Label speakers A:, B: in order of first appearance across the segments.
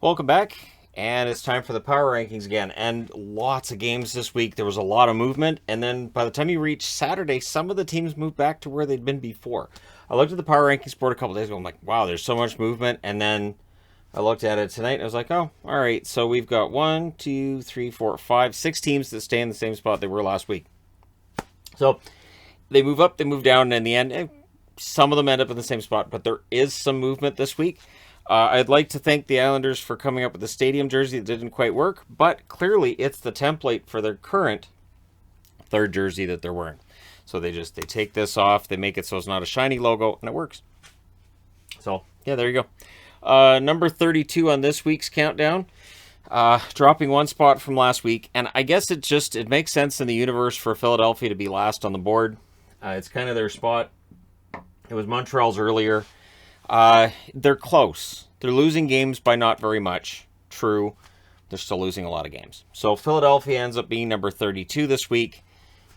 A: Welcome back, and it's time for the power rankings again. And lots of games this week. There was a lot of movement, and then by the time you reach Saturday, some of the teams moved back to where they'd been before. I looked at the power rankings board a couple days ago. I'm like, wow, there's so much movement. And then I looked at it tonight, and I was like, oh, all right. So we've got 1, 2, 3, 4, 5, 6 teams that stay in the same spot they were last week. So they move up, they move down, and in the end, some of them end up in the same spot. But there is some movement this week. I'd like to thank the Islanders for coming up with a stadium jersey that didn't quite work, but clearly it's the template for their current third jersey that they're wearing. So they take this off, they make it so it's not a shiny logo, and it works. So yeah, there you go. Number 32 on this week's countdown, dropping one spot from last week, and I guess it makes sense in the universe for Philadelphia to be last on the board. It's kind of their spot. It was Montreal's earlier. They're close. They're losing games by not very much. True. They're still losing a lot of games. So Philadelphia ends up being number 32 this week.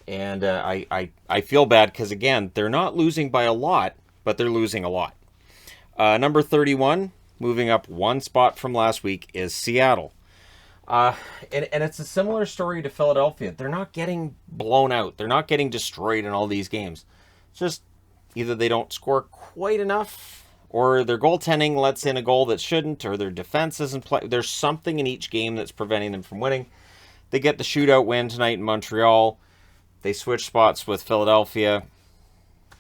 A: And I feel bad because, again, they're not losing by a lot, but they're losing a lot. Number 31, moving up one spot from last week, is Seattle. And it's a similar story to Philadelphia. They're not getting blown out. They're not getting destroyed in all these games. It's just either they don't score quite enough, or their goaltending lets in a goal that shouldn't, or their defense isn't play. There's something in each game that's preventing them from winning. They get the shootout win tonight in Montreal. They switch spots with Philadelphia.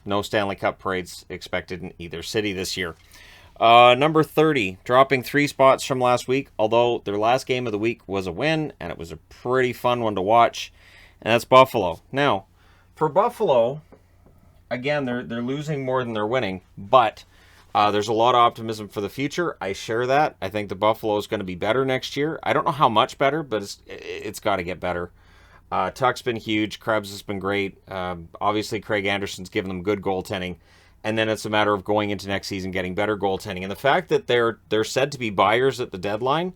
A: No Stanley Cup parades expected in either city this year. Number 30, dropping 3 spots from last week, although their last game of the week was a win, and it was a pretty fun one to watch, and that's Buffalo. Now, for Buffalo, again, they're losing more than they're winning, but there's a lot of optimism for the future. I share that. I think the Buffalo is going to be better next year. I don't know how much better, but it's got to get better. Tuck's been huge. Krebs has been great. Obviously, Craig Anderson's given them good goaltending. And then it's a matter of going into next season getting better goaltending. And the fact that they're said to be buyers at the deadline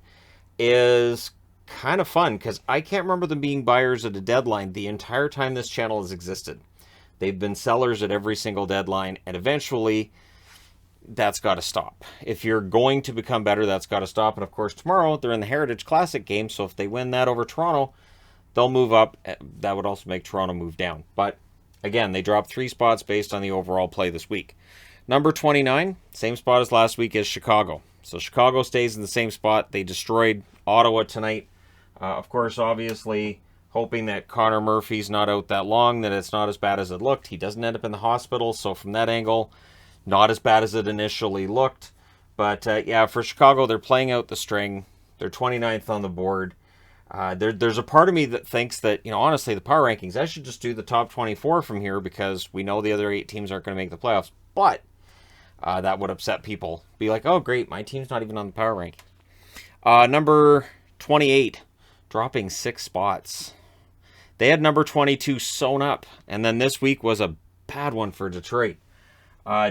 A: is kind of fun, because I can't remember them being buyers at a deadline the entire time this channel has existed. They've been sellers at every single deadline, and eventually that's got to stop. If you're going to become better, that's got to stop. And of course, tomorrow they're in the Heritage Classic game, so if they win that over Toronto, they'll move up. That would also make Toronto move down. But again, they dropped 3 spots based on the overall play this week. Number 29, same spot as last week, is Chicago. So Chicago stays in the same spot. They destroyed Ottawa tonight. Of course, obviously, hoping that Connor Murphy's not out that long, that it's not as bad as it looked. He doesn't end up in the hospital, so from that angle, not as bad as it initially looked. But yeah, for Chicago, they're playing out the string. They're 29th on the board. There's a part of me that thinks that, honestly, the power rankings, I should just do the top 24 from here, because we know the other 8 teams aren't going to make the playoffs. But that would upset people. Be like, oh, great, my team's not even on the power ranking. Number 28, dropping 6 spots. They had number 22 sewn up, and then this week was a bad one for Detroit.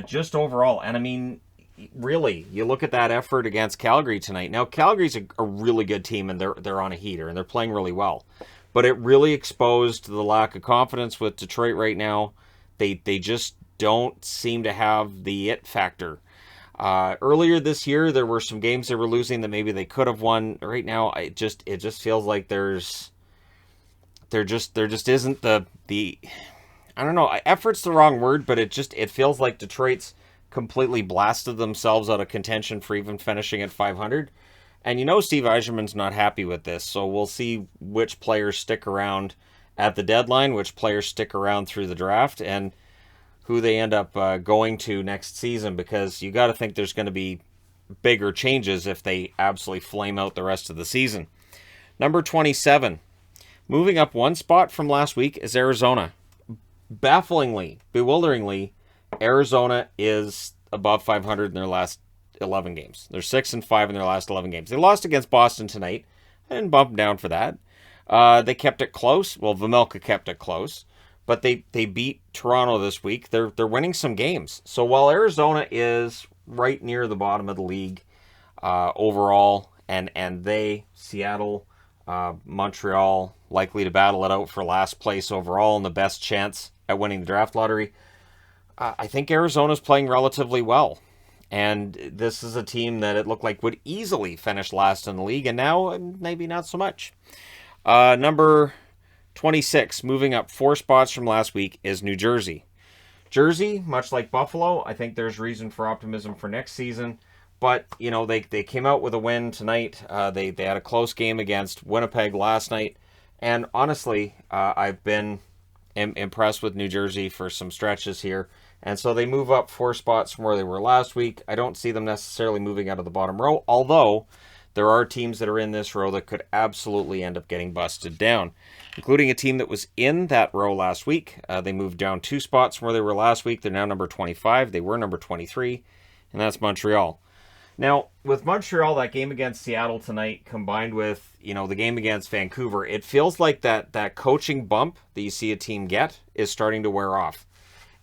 A: Just overall, and I mean, really, you look at that effort against Calgary tonight. Now, Calgary's a really good team, and they're on a heater, and they're playing really well. But it really exposed the lack of confidence with Detroit right now. They just don't seem to have the it factor. Earlier this year, there were some games they were losing that maybe they could have won. Right now, it just feels like there just isn't the I don't know, effort's the wrong word, but it feels like Detroit's completely blasted themselves out of contention for even finishing at 500. And Steve Yzerman's not happy with this, so we'll see which players stick around at the deadline, which players stick around through the draft, and who they end up going to next season, because you got to think there's going to be bigger changes if they absolutely flame out the rest of the season. Number 27, moving up one spot from last week, is Arizona. Bafflingly, bewilderingly, Arizona is above 500 in their last 11 games. They're 6-5 in their last 11 games. They lost against Boston tonight. I didn't bump them down for that. They kept it close. Well, Vejmelka kept it close, but they beat Toronto this week. They're winning some games. So while Arizona is right near the bottom of the league overall, and Seattle, Montreal, likely to battle it out for last place overall and the best chance at winning the draft lottery, I think Arizona's playing relatively well. And this is a team that it looked like would easily finish last in the league, and now maybe not so much. Number 26, moving up 4 spots from last week, is New Jersey. Jersey, much like Buffalo, I think there's reason for optimism for next season. But, they came out with a win tonight. They had a close game against Winnipeg last night. And honestly, I've been impressed with New Jersey for some stretches here. And so they move up 4 spots from where they were last week. I don't see them necessarily moving out of the bottom row, although there are teams that are in this row that could absolutely end up getting busted down, including a team that was in that row last week. They moved down 2 spots from where they were last week. They're now number 25. They were number 23, and that's Montreal. Now, with Montreal, that game against Seattle tonight, combined with, the game against Vancouver, it feels like that coaching bump that you see a team get is starting to wear off.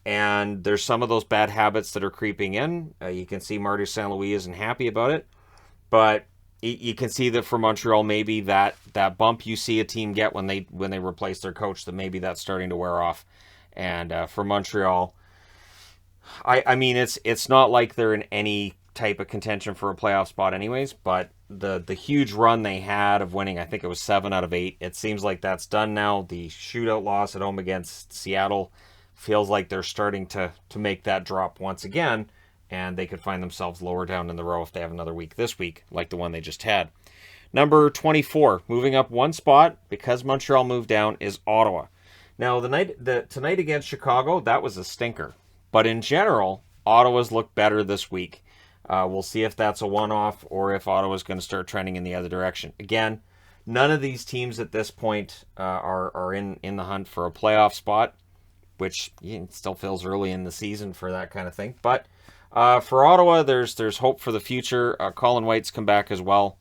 A: And there's some of those bad habits that are creeping in. You can see Marty St. Louis isn't happy about it. But you can see that for Montreal, maybe that bump you see a team get when they replace their coach, that maybe that's starting to wear off. And for Montreal, I mean, it's not like they're in any type of contention for a playoff spot anyways, but the huge run they had of winning, I think it was 7 out of 8, it seems like that's done now. The shootout loss at home against Seattle feels like they're starting to make that drop once again, and they could find themselves lower down in the row if they have another week this week, like the one they just had. Number 24, moving up 1 spot, because Montreal moved down, is Ottawa. Now, tonight against Chicago, that was a stinker. But in general, Ottawa's looked better this week. We'll see if that's a one-off or if Ottawa's going to start trending in the other direction. Again, none of these teams at this point are in the hunt for a playoff spot, which still feels early in the season for that kind of thing. But for Ottawa, there's hope for the future. Colin White's come back as well.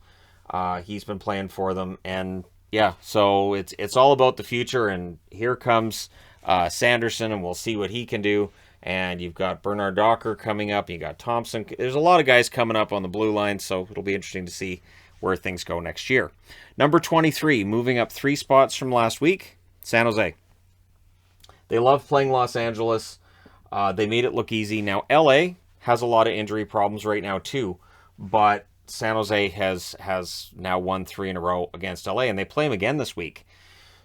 A: He's been playing for them, and yeah, so it's all about the future. And here comes Sanderson, and we'll see what he can do. And you've got Bernard Docker coming up. You got Thompson. There's a lot of guys coming up on the blue line, so it'll be interesting to see where things go next year. Number 23, moving up 3 spots from last week, San Jose. They love playing Los Angeles. They made it look easy. Now, LA has a lot of injury problems right now too, but San Jose has now won 3 in a row against LA, and they play them again this week.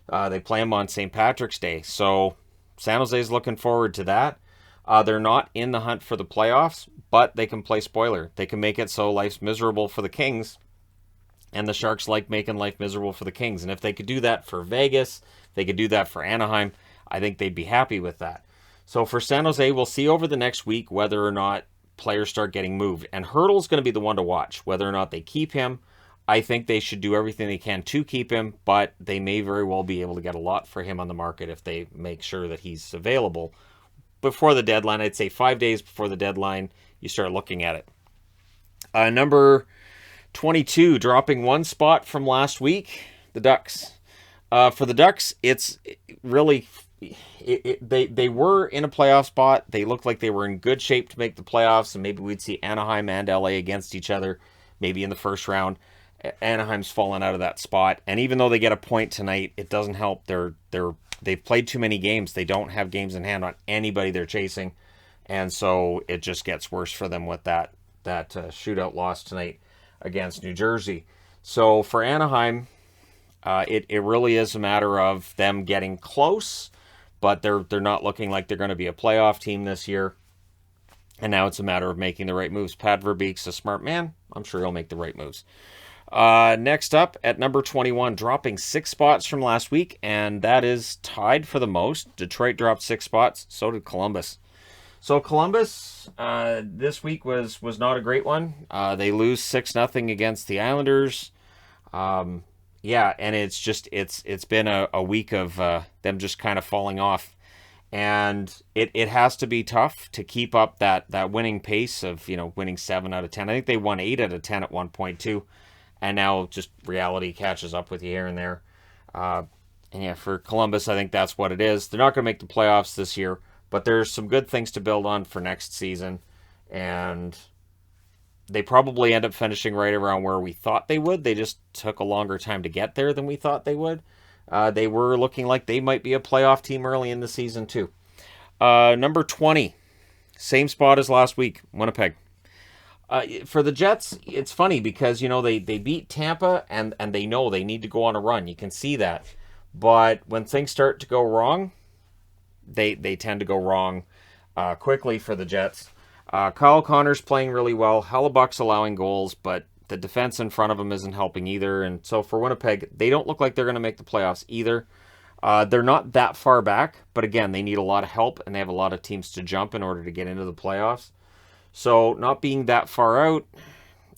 A: They play them on St. Patrick's Day, so San Jose's looking forward to that. They're not in the hunt for the playoffs, but they can play spoiler. They can make it so life's miserable for the Kings, and the Sharks like making life miserable for the Kings. And if they could do that for Vegas, they could do that for Anaheim, I think they'd be happy with that. So for San Jose, we'll see over the next week whether or not players start getting moved. And Hurdle's going to be the one to watch, whether or not they keep him. I think they should do everything they can to keep him, but they may very well be able to get a lot for him on the market if they make sure that he's available before the deadline. I'd say 5 days before the deadline, you start looking at it. Number 22, dropping 1 spot from last week, the Ducks. For the Ducks, it's really... They were in a playoff spot. They looked like they were in good shape to make the playoffs, and maybe we'd see Anaheim and LA against each other, maybe in the first round. Anaheim's fallen out of that spot, and even though they get a point tonight, it doesn't help. They've played too many games. They don't have games in hand on anybody they're chasing, and so it just gets worse for them with that shootout loss tonight against New Jersey. So for Anaheim, it really is a matter of them getting close, but they're not looking like they're going to be a playoff team this year. And now it's a matter of making the right moves. Pat Verbeek's a smart man. I'm sure he'll make the right moves. Next up at number 21, dropping 6 spots from last week, and that is tied for the most. Detroit dropped 6 spots. So did Columbus. So Columbus this week was not a great one. They lose 6-0 against the Islanders. Yeah, and it's been a week of them just kind of falling off. And it has to be tough to keep up that winning pace of, winning 7 out of 10. I think they won 8 out of 10 at one point too. And now just reality catches up with you here and there. And yeah, for Columbus, I think that's what it is. They're not going to make the playoffs this year, but there's some good things to build on for next season. And they probably end up finishing right around where we thought they would. They just took a longer time to get there than we thought they would. They were looking like they might be a playoff team early in the season too. Number 20, same spot as last week, Winnipeg. For the Jets, it's funny because, they beat Tampa and they know they need to go on a run. You can see that. But when things start to go wrong, they tend to go wrong quickly for the Jets. Kyle Connor's playing really well. Hellebuck's allowing goals, but the defense in front of him isn't helping either. And so for Winnipeg, they don't look like they're going to make the playoffs either. They're not that far back, but again, they need a lot of help, and they have a lot of teams to jump in order to get into the playoffs. So not being that far out,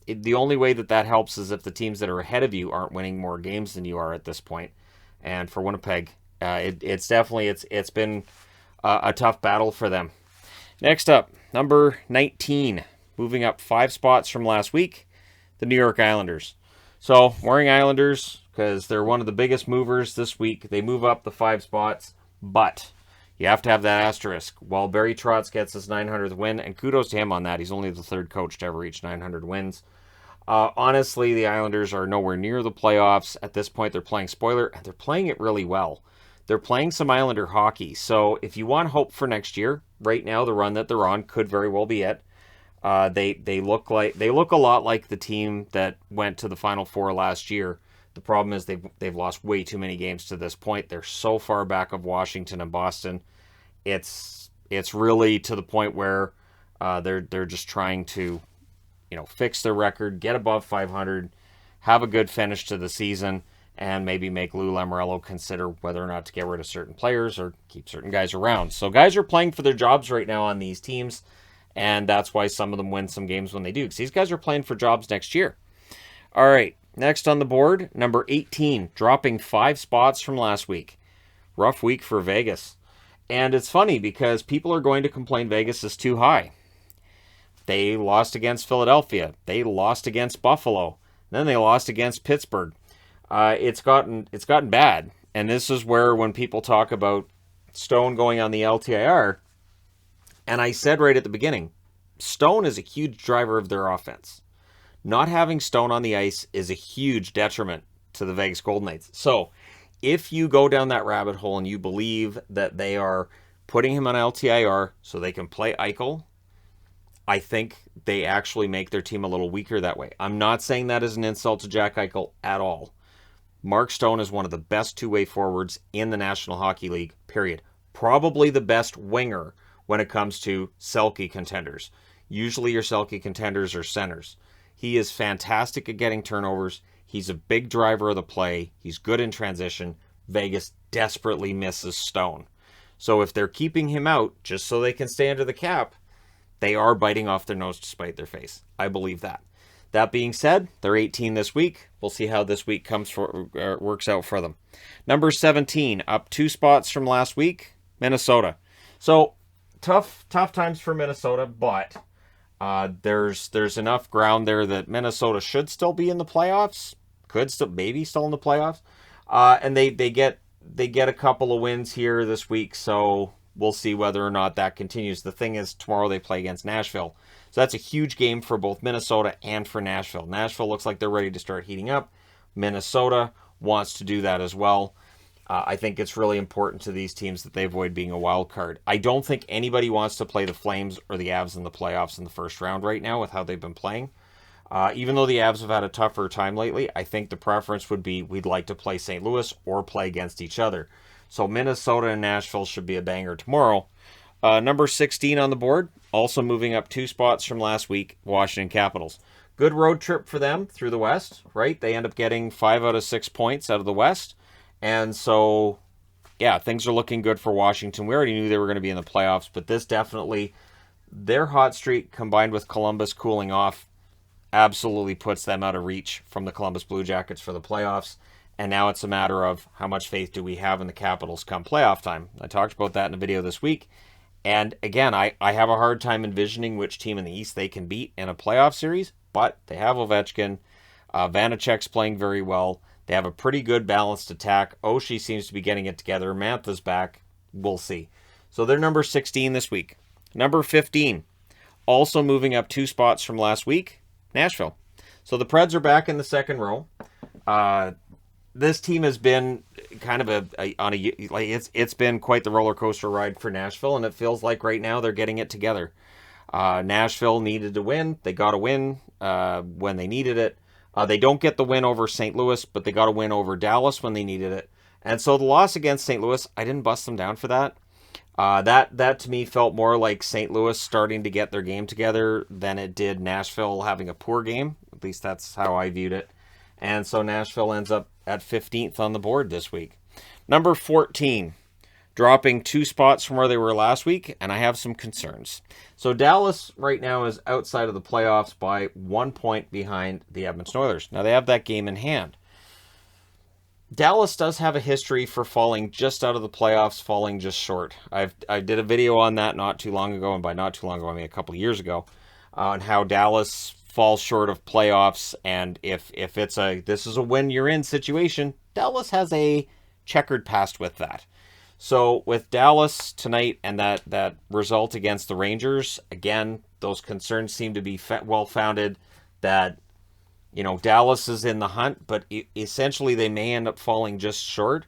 A: the only way that helps is if the teams that are ahead of you aren't winning more games than you are at this point. And for Winnipeg, it's been a tough battle for them. Next up, number 19, moving up 5 spots from last week, the New York Islanders. So, wearing Islanders, because they're one of the biggest movers this week. They move up the 5 spots, but you have to have that asterisk. While Barry Trotz gets his 900th win, and kudos to him on that, he's only the 3rd coach to ever reach 900 wins. Honestly, the Islanders are nowhere near the playoffs. At this point, they're playing spoiler, and they're playing it really well. They're playing some Islander hockey, so if you want hope for next year, right now the run that they're on could very well be it. They look a lot like the team that went to the Final Four last year. The problem is they've lost way too many games to this point. They're so far back of Washington and Boston. It's really to the point where they're just trying to, fix their record, get above 500, have a good finish to the season, and maybe make Lou Lamoriello consider whether or not to get rid of certain players or keep certain guys around. So guys are playing for their jobs right now on these teams, and that's why some of them win some games when they do, because these guys are playing for jobs next year. All right, next on the board, number 18, dropping 5 spots from last week. Rough week for Vegas. And it's funny because people are going to complain Vegas is too high. They lost against Philadelphia. They lost against Buffalo. Then they lost against Pittsburgh. It's gotten bad. And this is where when people talk about Stone going on the LTIR, and I said right at the beginning, Stone is a huge driver of their offense. Not having Stone on the ice is a huge detriment to the Vegas Golden Knights. So if you go down that rabbit hole and you believe that they are putting him on LTIR so they can play Eichel, I think they actually make their team a little weaker that way. I'm not saying that as an insult to Jack Eichel at all. Mark Stone is one of the best two-way forwards in the National Hockey League, period. Probably the best winger when it comes to Selke contenders. Usually your Selke contenders are centers. He is fantastic at getting turnovers. He's a big driver of the play. He's good in transition. Vegas desperately misses Stone. So if they're keeping him out just so they can stay under the cap, they are biting off their nose to spite their face. I believe that. That being said, they're 18 this week. We'll see how this week works out for them. Number 17, up 2 spots from last week, Minnesota. So tough times for Minnesota, but there's enough ground there that Minnesota should still be in the playoffs. Could still maybe still in the playoffs. And they get a couple of wins here this week, so we'll see whether or not that continues. The thing is, tomorrow they play against Nashville. So that's a huge game for both Minnesota and for Nashville. Nashville looks like they're ready to start heating up. Minnesota wants to do that as well. I think it's really important to these teams that they avoid being a wild card. I don't think anybody wants to play the Flames or the Avs in the playoffs in the first round right now with how they've been playing. Even though the Avs have had a tougher time lately, I think the preference would be we'd like to play St. Louis or play against each other. So Minnesota and Nashville should be a banger tomorrow. Number 16 on the board, also moving up 2 spots from last week, Washington Capitals. Good road trip for them through the West, right? They end up getting 5 out of 6 points out of the West. And so, yeah, things are looking good for Washington. We already knew they were going to be in the playoffs, but this definitely, their hot streak combined with Columbus cooling off, absolutely puts them out of reach from the Columbus Blue Jackets for the playoffs. And now it's a matter of how much faith do we have in the Capitals come playoff time. I talked about that in a video this week. And again, I have a hard time envisioning which team in the East they can beat in a playoff series, but they have Ovechkin. Vanacek's playing very well. They have a pretty good balanced attack. Oshie seems to be getting it together. Mantha's back. We'll see. So they're number 16 this week. Number 15, also moving up 2 spots from last week, Nashville. So the Preds are back in the second row. This team has been kind of it's been quite the roller coaster ride for Nashville, and it feels like right now they're getting it together. Nashville needed to win. They got a win when they needed it. They don't get the win over St. Louis, but they got a win over Dallas when they needed it. And so the loss against St. Louis, I didn't bust them down for that. That to me felt more like St. Louis starting to get their game together than it did Nashville having a poor game. At least that's how I viewed it. And so Nashville ends up at 15th on the board this week. Number 14, dropping 2 spots from where they were last week, and I have some concerns. So Dallas right now is outside of the playoffs by 1 point behind the Edmonton Oilers. Now they have that game in hand. Dallas does have a history for falling just out of the playoffs, falling just short. I did a video on that not too long ago, and by not too long ago, I mean a couple of years ago, on how Dallas falls short of playoffs, and if it's a this is a win you're in situation, Dallas has a checkered past with that. So with Dallas tonight and that result against the Rangers, again, those concerns seem to be well-founded that, you know, Dallas is in the hunt, but essentially they may end up falling just short.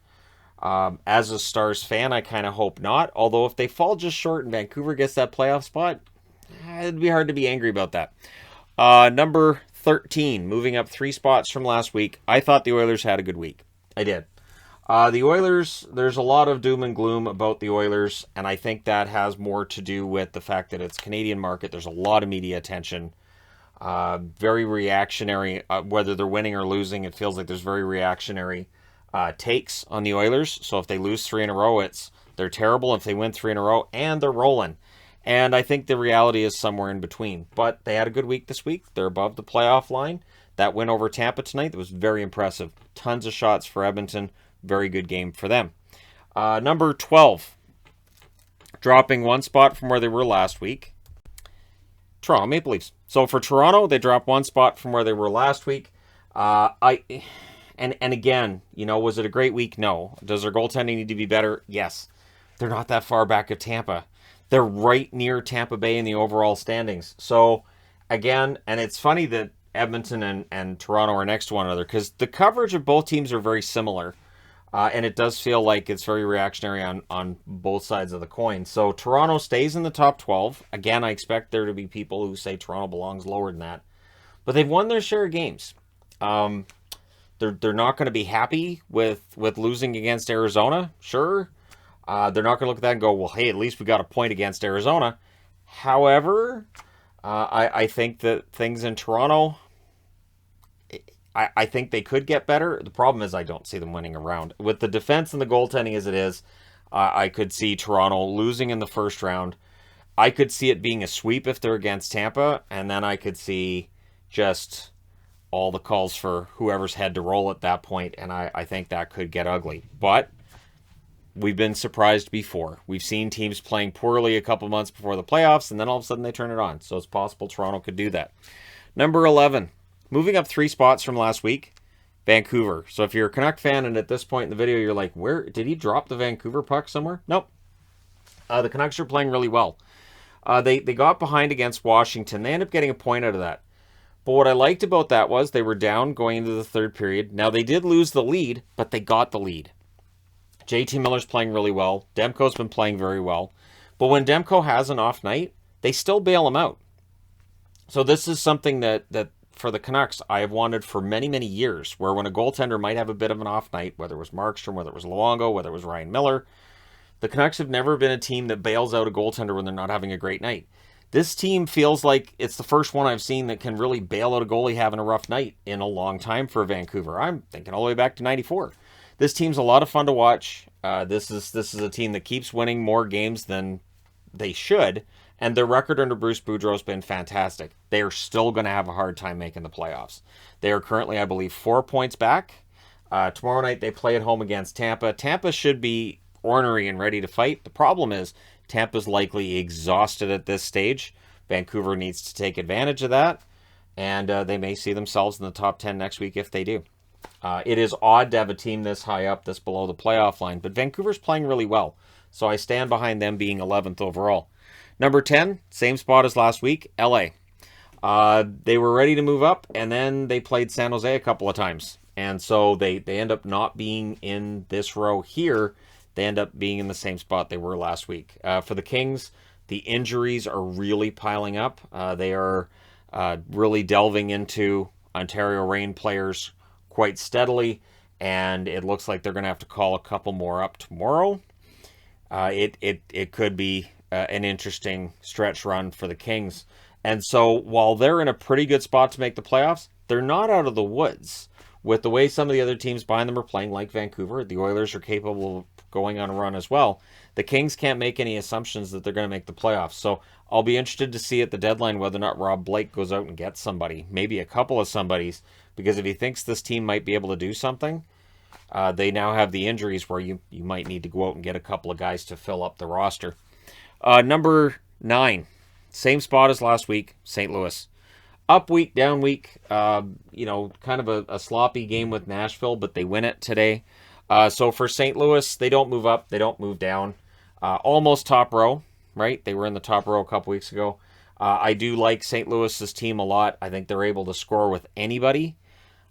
A: As a Stars fan, I kind of hope not. Although if they fall just short and Vancouver gets that playoff spot, it'd be hard to be angry about that. Number 13, moving up 3 spots from last week. I thought the Oilers had a good week. I did. The Oilers, there's a lot of doom and gloom about the Oilers, and I think that has more to do with the fact that it's Canadian market. There's a lot of media attention. Very reactionary, whether they're winning or losing, it feels like there's very reactionary takes on the Oilers. So if they lose 3 in a row, they're terrible. If they win 3 in a row, and they're rolling. And I think the reality is somewhere in between. But they had a good week this week. They're above the playoff line. That win over Tampa tonight, that was very impressive. Tons of shots for Edmonton. Very good game for them. Number 12, dropping 1 spot from where they were last week. Toronto Maple Leafs. So for Toronto, they dropped 1 spot from where they were last week. And again, you know, was it a great week? No. Does their goaltending need to be better? Yes. They're not that far back of Tampa. They're right near Tampa Bay in the overall standings. So again, and it's funny that Edmonton and Toronto are next to one another because the coverage of both teams are very similar. And it does feel like it's very reactionary on both sides of the coin. So Toronto stays in the top 12. Again, I expect there to be people who say Toronto belongs lower than that. But they've won their share of games. They're not going to be happy with losing against Arizona, sure. They're not going to look at that and go, well, hey, at least we got a point against Arizona. However, I think that things in Toronto, I think they could get better. The problem is I don't see them winning a round. With the defense and the goaltending as it is, I could see Toronto losing in the first round. I could see it being a sweep if they're against Tampa, and then I could see just all the calls for whoever's head to roll at that point, and I think that could get ugly. But we've been surprised before. We've seen teams playing poorly a couple months before the playoffs, and then all of a sudden they turn it on. So it's possible Toronto could do that. Number 11. Moving up 3 spots from last week, Vancouver. So if you're a Canuck fan and at this point in the video you're like, where did he drop the Vancouver puck somewhere? Nope. The Canucks are playing really well. They got behind against Washington. They ended up getting a point out of that. But what I liked about that was they were down going into the third period. Now they did lose the lead, but they got the lead. JT Miller's playing really well. Demko's been playing very well. But when Demko has an off night, they still bail him out. So this is something that for the Canucks, I have wanted for many, many years, where when a goaltender might have a bit of an off night, whether it was Markstrom, whether it was Luongo, whether it was Ryan Miller, the Canucks have never been a team that bails out a goaltender when they're not having a great night. This team feels like it's the first one I've seen that can really bail out a goalie having a rough night in a long time for Vancouver. I'm thinking all the way back to 94. This team's a lot of fun to watch. This is a team that keeps winning more games than they should. And their record under Bruce Boudreau has been fantastic. They are still going to have a hard time making the playoffs. They are currently, I believe, 4 points back. Tomorrow night they play at home against Tampa. Tampa should be ornery and ready to fight. The problem is Tampa's likely exhausted at this stage. Vancouver needs to take advantage of that. And they may see themselves in the top 10 next week if they do. It is odd to have a team this high up, this below the playoff line. But Vancouver's playing really well. So I stand behind them being 11th overall. Number 10, same spot as last week, LA. They were ready to move up, and then they played San Jose a couple of times. And so they end up not being in this row here. They end up being in the same spot they were last week. For the Kings, The injuries are really piling up. They are really delving into Ontario Reign players quite steadily, and it looks like they're going to have to call a couple more up tomorrow. It could be an interesting stretch run for the Kings. And so while they're in a pretty good spot to make the playoffs, they're not out of the woods. With the way some of the other teams behind them are playing, like Vancouver, the Oilers are capable of going on a run as well. The Kings can't make any assumptions that they're going to make the playoffs. So I'll be interested to see at the deadline whether or not Rob Blake goes out and gets somebody, maybe a couple of somebodies, because if he thinks this team might be able to do something, they now have the injuries where you might need to go out and get a couple of guys to fill up the roster. Number 9, same spot as last week, St. Louis. Up week, down week, kind of a sloppy game with Nashville, but they win it today. So for St. Louis, they don't move up, they don't move down. Almost top row, right? They were in the top row a couple weeks ago. I do like St. Louis's team a lot. I think they're able to score with anybody.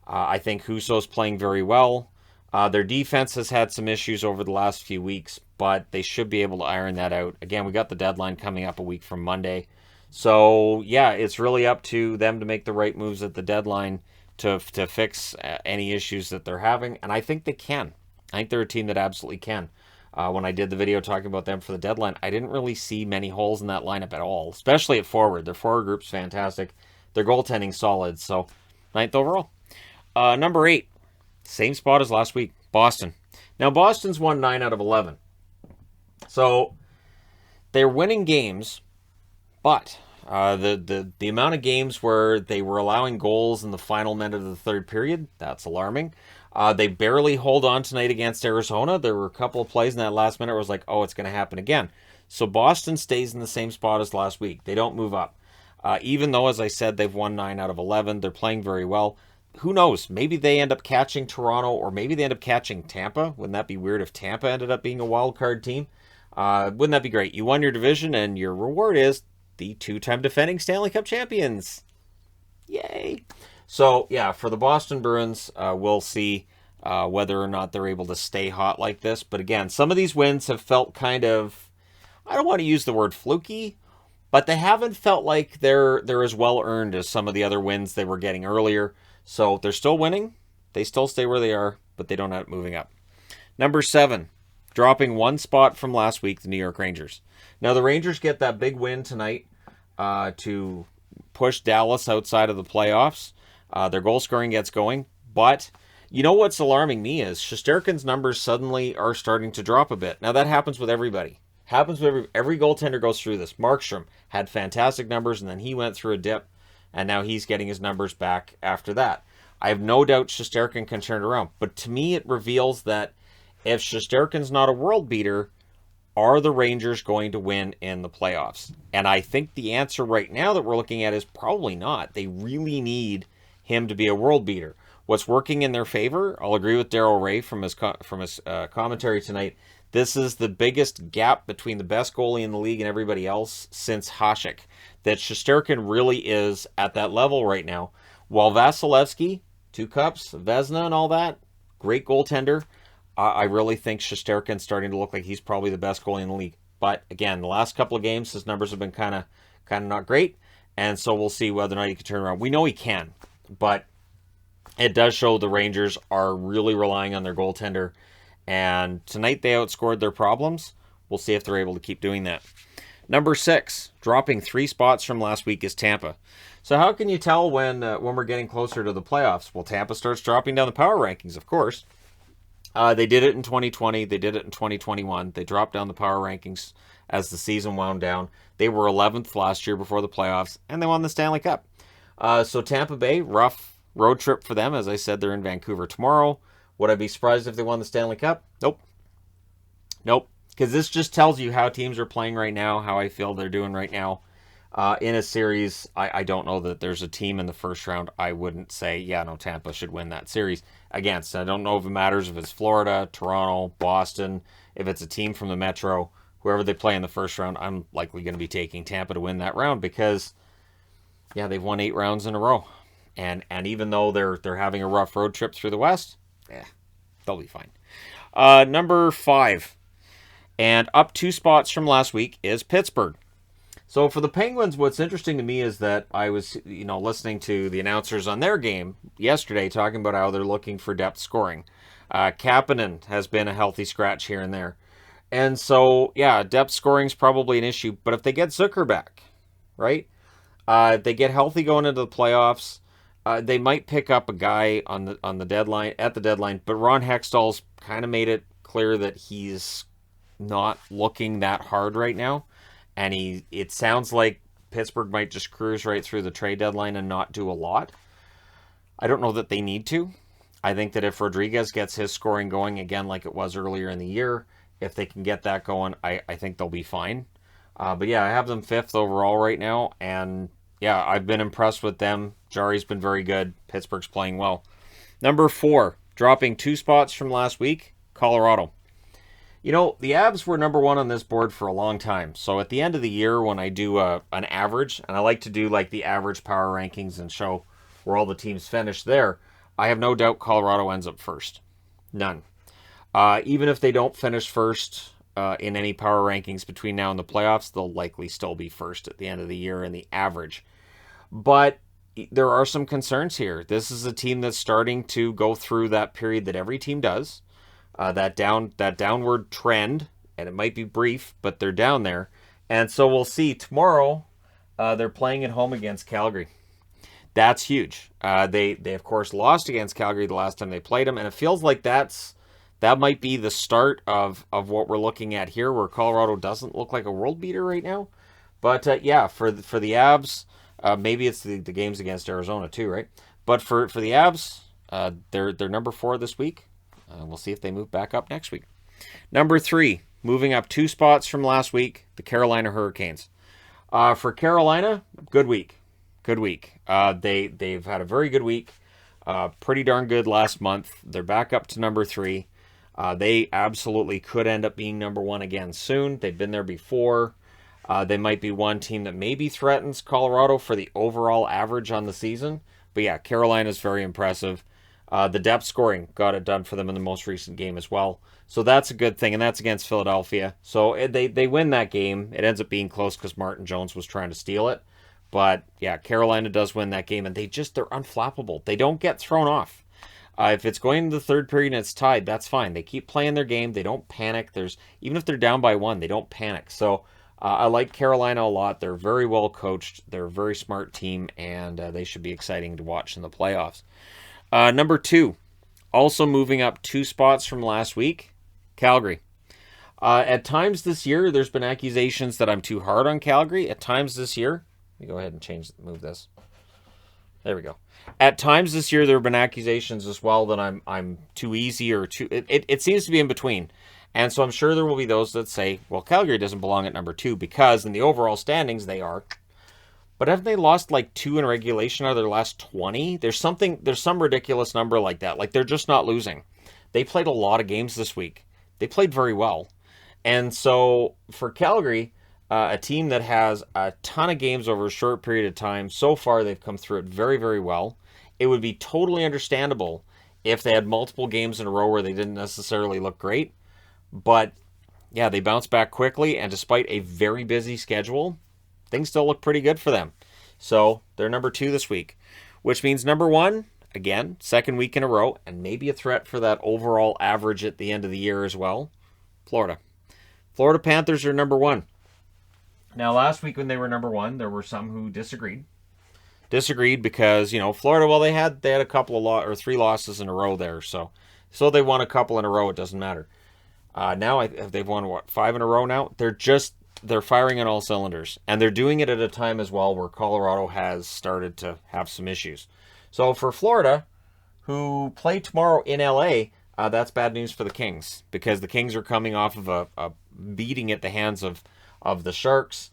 A: I think Husso's playing very well. Their defense has had some issues over the last few weeks, but they should be able to iron that out. Again, we got the deadline coming up a week from Monday. So, yeah, it's really up to them to make the right moves at the deadline to fix any issues that they're having, and I think they can. I think they're a team that absolutely can. When I did the video talking about them for the deadline, I didn't really see many holes in that lineup at all, especially at forward. Their forward group's fantastic. Their goaltending's solid, so 9th overall. Number 8, same spot as last week, Boston. Now, Boston's won 9 out of 11. So, they're winning games, but the amount of games where they were allowing goals in the final minute of the third period, that's alarming. They barely hold on tonight against Arizona. There were a couple of plays in that last minute where it was like, oh, it's going to happen again. So Boston stays in the same spot as last week. They don't move up. Even though, as I said, they've won 9 out of 11, they're playing very well. Who knows? Maybe they end up catching Toronto, or maybe they end up catching Tampa. Wouldn't that be weird if Tampa ended up being a wild card team? Wouldn't that be great? You won your division, and your reward is the 2-time defending Stanley Cup champions. Yay! So, yeah, for the Boston Bruins, we'll see whether or not they're able to stay hot like this. But again, some of these wins have felt kind of, I don't want to use the word fluky, but they haven't felt like they're as well earned as some of the other wins they were getting earlier. So they're still winning. They still stay where they are, but they don't end up moving up. Number 7, dropping 1 spot from last week, the New York Rangers. Now, the Rangers get that big win tonight to push Dallas outside of the playoffs. Their goal scoring gets going. But you know what's alarming me is Shesterkin's numbers suddenly are starting to drop a bit. Now, that happens with everybody. Happens with every goaltender goes through this. Markstrom had fantastic numbers, and then he went through a dip, and now he's getting his numbers back after that. I have no doubt Shesterkin can turn it around. But to me, it reveals that if Shesterkin's not a world beater, are the Rangers going to win in the playoffs? And I think the answer right now that we're looking at is probably not. They really need him to be a world beater. What's working in their favor, I'll agree with Daryl Ray from his commentary tonight, this is the biggest gap between the best goalie in the league and everybody else since Hasek. That Shesterkin really is at that level right now. While Vasilevsky, 2 cups, Vezina and all that, great goaltender, I really think Shesterkin's starting to look like he's probably the best goalie in the league. But again, the last couple of games, his numbers have been kind of not great. And so we'll see whether or not he can turn around. We know he can, but it does show the Rangers are really relying on their goaltender. And tonight they outscored their problems. We'll see if they're able to keep doing that. Number 6, dropping 3 spots from last week, is Tampa. So how can you tell when we're getting closer to the playoffs? Well, Tampa starts dropping down the power rankings, of course. They did it in 2020. They did it in 2021. They dropped down the power rankings as the season wound down. They were 11th last year before the playoffs, and they won the Stanley Cup. So Tampa Bay, rough road trip for them. As I said, they're in Vancouver tomorrow. Would I be surprised if they won the Stanley Cup? Nope. Because this just tells you how teams are playing right now, how I feel they're doing right now. In a series, I don't know that there's a team in the first round I wouldn't say, yeah, no, Tampa should win that series against. I don't know if it matters if it's Florida, Toronto, Boston, if it's a team from the Metro, whoever they play in the first round, I'm likely going to be taking Tampa to win that round because, yeah, they've won 8 rounds in a row. And even though they're having a rough road trip through the West, they'll be fine. Number 5, and up 2 spots from last week, is Pittsburgh. So for the Penguins, what's interesting to me is that I was, listening to the announcers on their game yesterday talking about how they're looking for depth scoring. Kapanen has been a healthy scratch here and there. And so, yeah, depth scoring is probably an issue. But if they get Zucker back, right? If they get healthy going into the playoffs, they might pick up a guy on the deadline at the deadline. But Ron Hextall's kind of made it clear that he's not looking that hard right now, and it sounds like Pittsburgh might just cruise right through the trade deadline and not do a lot. I don't know that they need to. I think that if Rodriguez gets his scoring going again like it was earlier in the year, if they can get that going, I think they'll be fine. But yeah, I have them 5th overall right now, and yeah, I've been impressed with them. Jari's been very good. Pittsburgh's playing well. Number 4, dropping 2 spots from last week, Colorado. The Avs were number 1 on this board for a long time. So at the end of the year, when I do an average, and I like to do like the average power rankings and show where all the teams finish there, I have no doubt Colorado ends up first. None. Even if they don't finish first in any power rankings between now and the playoffs, they'll likely still be first at the end of the year in the average. But there are some concerns here. This is a team that's starting to go through that period that every team does. That downward trend, and it might be brief, but they're down there. And so we'll see. Tomorrow, they're playing at home against Calgary. That's huge. They of course lost against Calgary the last time they played them, and it feels like that might be the start of what we're looking at here, where Colorado doesn't look like a world beater right now. But yeah, for the Avs, maybe it's the games against Arizona too, right? But for the Avs, they're number 4 this week. We'll see if they move back up next week. Number 3, moving up 2 spots from last week, the Carolina Hurricanes. For Carolina, good week. Good week. They've had a very good week. Pretty darn good last month. They're back up to number 3. They absolutely could end up being number 1 again soon. They've been there before. They might be one team that maybe threatens Colorado for the overall average on the season. But yeah, Carolina's very impressive. The depth scoring got it done for them in the most recent game as well. So that's a good thing, and that's against Philadelphia. So they win that game. It ends up being close because Martin Jones was trying to steal it. But yeah, Carolina does win that game, and they're unflappable. They don't get thrown off. If it's going to the third period and it's tied, that's fine. They keep playing their game. They don't panic. Even if they're down by 1, they don't panic. So I like Carolina a lot. They're very well coached. They're a very smart team, and they should be exciting to watch in the playoffs. Number 2, also moving up 2 spots from last week, Calgary. At times this year, there's been accusations that I'm too hard on Calgary. At times this year, let me go ahead and move this. There we go. At times this year, there have been accusations as well that I'm too easy or too. It seems to be in between, and so I'm sure there will be those that say, well, Calgary doesn't belong at number 2 because in the overall standings they are. But haven't they lost like 2 in regulation out of their last 20? There's some ridiculous number like that. Like they're just not losing. They played a lot of games this week. They played very well. And so for Calgary, a team that has a ton of games over a short period of time, so far they've come through it very, very well. It would be totally understandable if they had multiple games in a row where they didn't necessarily look great. But yeah, they bounced back quickly, and despite a very busy schedule, things still look pretty good for them. So they're number 2 this week, which means number 1, again, second week in a row, and maybe a threat for that overall average at the end of the year as well, Florida. Florida Panthers are number 1. Now, last week when they were number 1, there were some who disagreed. Disagreed because, Florida, well, they had a couple of 3 losses in a row there, so they won a couple in a row. It doesn't matter. Now they've won 5 in a row now. They're firing on all cylinders, and they're doing it at a time as well where Colorado has started to have some issues. So for Florida, who play tomorrow in LA, that's bad news for the Kings, because the Kings are coming off of a beating at the hands of the Sharks.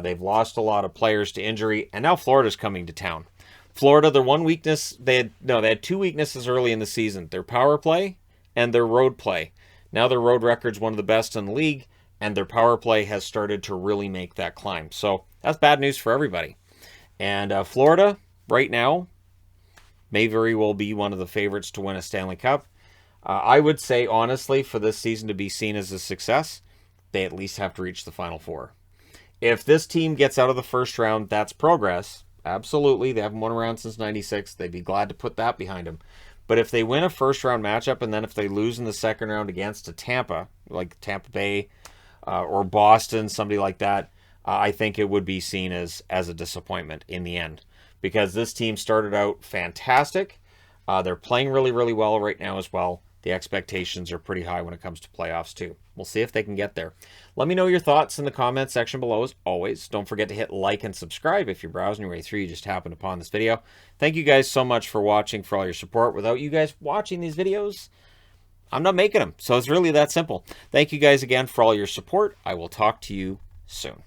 A: They've lost a lot of players to injury, and now Florida's coming to town. Florida, their one weakness, they had 2 weaknesses early in the season: their power play and their road play. Now their road record's one of the best in the league, and their power play has started to really make that climb. So that's bad news for everybody. And Florida, right now, may very well be one of the favorites to win a Stanley Cup. I would say, honestly, for this season to be seen as a success, they at least have to reach the Final Four. If this team gets out of the first round, that's progress. Absolutely. They haven't won a round since 96. They'd be glad to put that behind them. But if they win a first round matchup and then if they lose in the second round against a Tampa, like Tampa Bay or Boston, somebody like that, I think it would be seen as a disappointment in the end. Because this team started out fantastic. They're playing really, really well right now as well. The expectations are pretty high when it comes to playoffs too. We'll see if they can get there. Let me know your thoughts in the comments section below as always. Don't forget to hit like and subscribe if you're browsing your way through. You just happened upon this video. Thank you guys so much for watching, for all your support. Without you guys watching these videos, I'm not making them. So it's really that simple. Thank you guys again for all your support. I will talk to you soon.